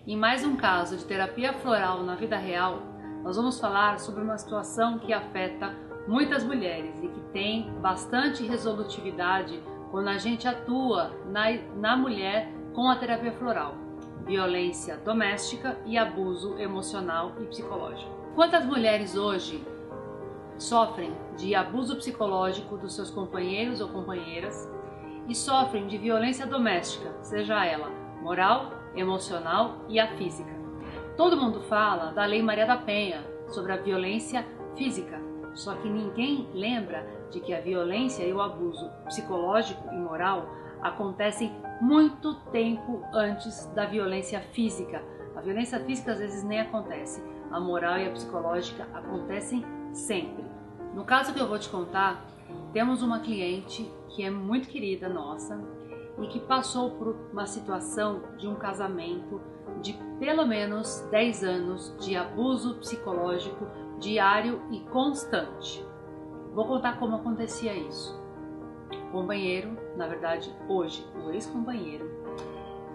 Em mais um caso de terapia floral na vida real, nós vamos falar sobre uma situação que afeta muitas mulheres e que tem bastante resolutividade quando a gente atua na mulher com a terapia floral: violência doméstica e abuso emocional e psicológico. Quantas mulheres hoje sofrem de abuso psicológico dos seus companheiros ou companheiras e sofrem de violência doméstica, seja ela moral, emocional e a física? Todo mundo fala da Lei Maria da Penha sobre a violência física, só que ninguém lembra de que a violência e o abuso psicológico e moral acontecem muito tempo antes da violência física. A violência física às vezes nem acontece, a moral e a psicológica acontecem sempre. No caso que eu vou te contar, temos uma cliente que é muito querida nossa e que passou por uma situação de um casamento de pelo menos 10 anos de abuso psicológico diário e constante. Vou contar como acontecia isso. O companheiro, na verdade hoje o ex-companheiro,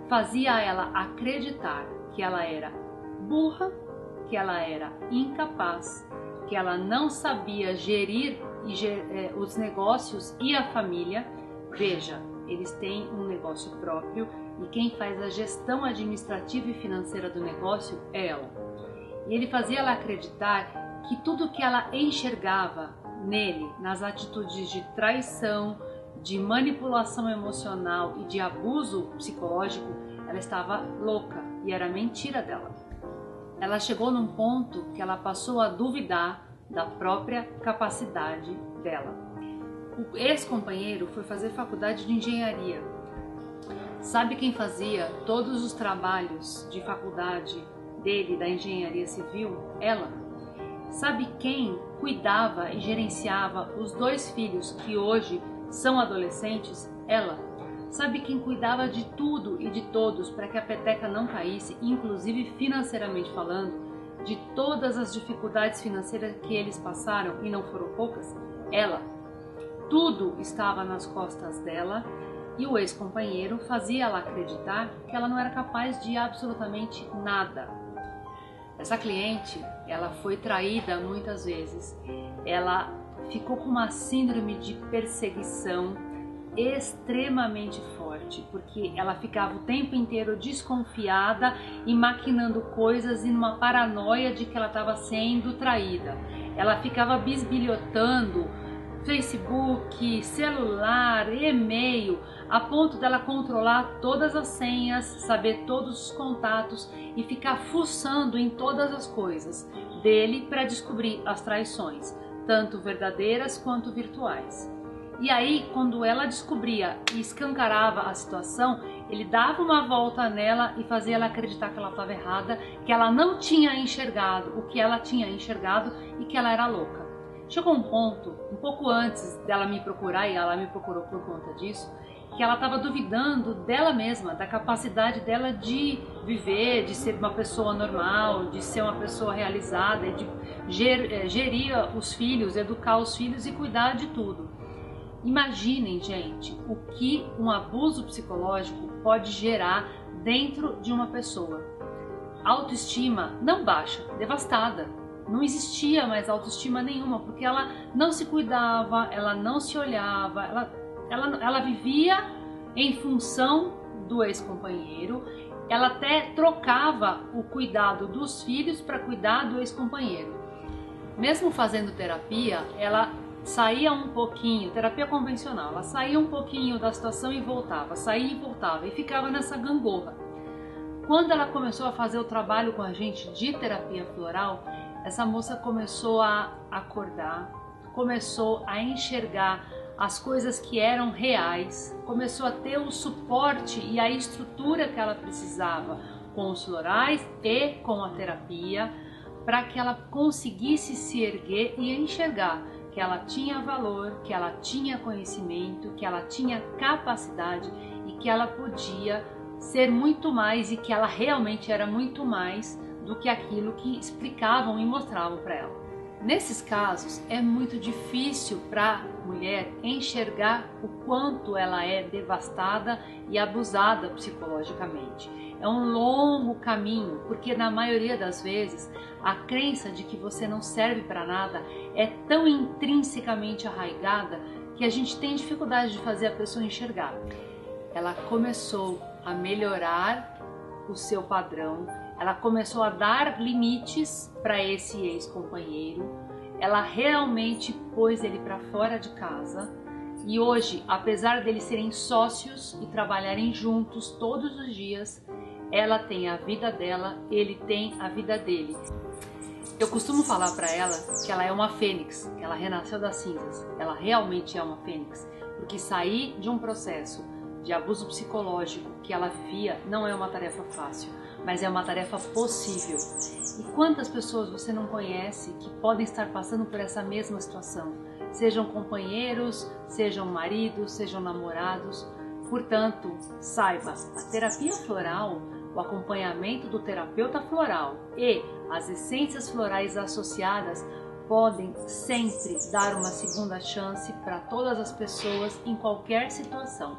fazia ela acreditar que ela era burra, que ela era incapaz, que ela não sabia gerir os negócios e a família. Veja, eles têm um negócio próprio e quem faz a gestão administrativa e financeira do negócio é ela. E ele fazia ela acreditar que tudo que ela enxergava nele, nas atitudes de traição, de manipulação emocional e de abuso psicológico, ela estava louca e era mentira dela. Ela chegou num ponto que ela passou a duvidar da própria capacidade dela. O ex-companheiro foi fazer faculdade de engenharia. Sabe quem fazia todos os trabalhos de faculdade dele, da engenharia civil? Ela. Sabe quem cuidava e gerenciava os 2 filhos que hoje são adolescentes? Ela. Sabe quem cuidava de tudo e de todos para que a peteca não caísse, inclusive financeiramente falando, de todas as dificuldades financeiras que eles passaram, e não foram poucas? Ela. Tudo estava nas costas dela e o ex-companheiro fazia ela acreditar que ela não era capaz de absolutamente nada. Essa cliente, ela foi traída muitas vezes. Ela ficou com uma síndrome de perseguição extremamente forte, porque ela ficava o tempo inteiro desconfiada e maquinando coisas e numa paranoia de que ela estava sendo traída. Ela ficava bisbilhotando Facebook, celular, e-mail, a ponto dela controlar todas as senhas, saber todos os contatos e ficar fuçando em todas as coisas dele para descobrir as traições, tanto verdadeiras quanto virtuais. E aí, quando ela descobria e escancarava a situação, ele dava uma volta nela e fazia ela acreditar que ela estava errada, que ela não tinha enxergado o que ela tinha enxergado e que ela era louca. Chegou um ponto, um pouco antes dela me procurar, e ela me procurou por conta disso, que ela estava duvidando dela mesma, da capacidade dela de viver, de ser uma pessoa normal, de ser uma pessoa realizada, e de gerir os filhos, educar os filhos e cuidar de tudo. Imaginem, gente, o que um abuso psicológico pode gerar dentro de uma pessoa. Autoestima não baixa, devastada. Não existia mais autoestima nenhuma, porque ela não se cuidava, ela não se olhava, ela vivia em função do ex-companheiro, ela até trocava o cuidado dos filhos para cuidar do ex-companheiro. Mesmo fazendo terapia, ela saía um pouquinho, terapia convencional, ela saía um pouquinho da situação e voltava, saía e voltava e ficava nessa gangorra. Quando ela começou a fazer o trabalho com a gente de terapia floral, essa moça começou a acordar, começou a enxergar as coisas que eram reais, começou a ter o suporte e a estrutura que ela precisava com os florais e com a terapia, para que ela conseguisse se erguer e enxergar que ela tinha valor, que ela tinha conhecimento, que ela tinha capacidade e que ela podia ser muito mais, e que ela realmente era muito mais do que aquilo que explicavam e mostravam para ela. Nesses casos é muito difícil para a mulher enxergar o quanto ela é devastada e abusada psicologicamente. É um longo caminho, porque na maioria das vezes a crença de que você não serve para nada é tão intrinsecamente arraigada que a gente tem dificuldade de fazer a pessoa enxergar. Ela começou a melhorar o seu padrão, ela começou a dar limites para esse ex-companheiro, ela realmente pôs ele para fora de casa e hoje, apesar deles serem sócios e trabalharem juntos todos os dias, ela tem a vida dela, ele tem a vida dele. Eu costumo falar para ela que ela é uma fênix, que ela renasceu das cinzas. Ela realmente é uma fênix, porque sair de um processo de abuso psicológico que ela vivia não é uma tarefa fácil, mas é uma tarefa possível. E quantas pessoas você não conhece que podem estar passando por essa mesma situação? Sejam companheiros, sejam maridos, sejam namorados. Portanto, saiba, a terapia floral, o acompanhamento do terapeuta floral e as essências florais associadas podem sempre dar uma segunda chance para todas as pessoas em qualquer situação.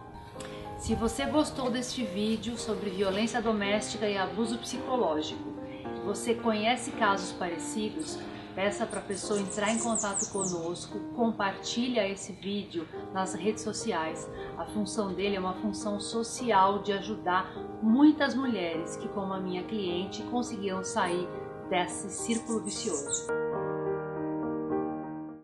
Se você gostou deste vídeo sobre violência doméstica e abuso psicológico, e você conhece casos parecidos, peça para a pessoa entrar em contato conosco, compartilha esse vídeo nas redes sociais. A função dele é uma função social de ajudar muitas mulheres que, como a minha cliente, conseguiram sair desse círculo vicioso.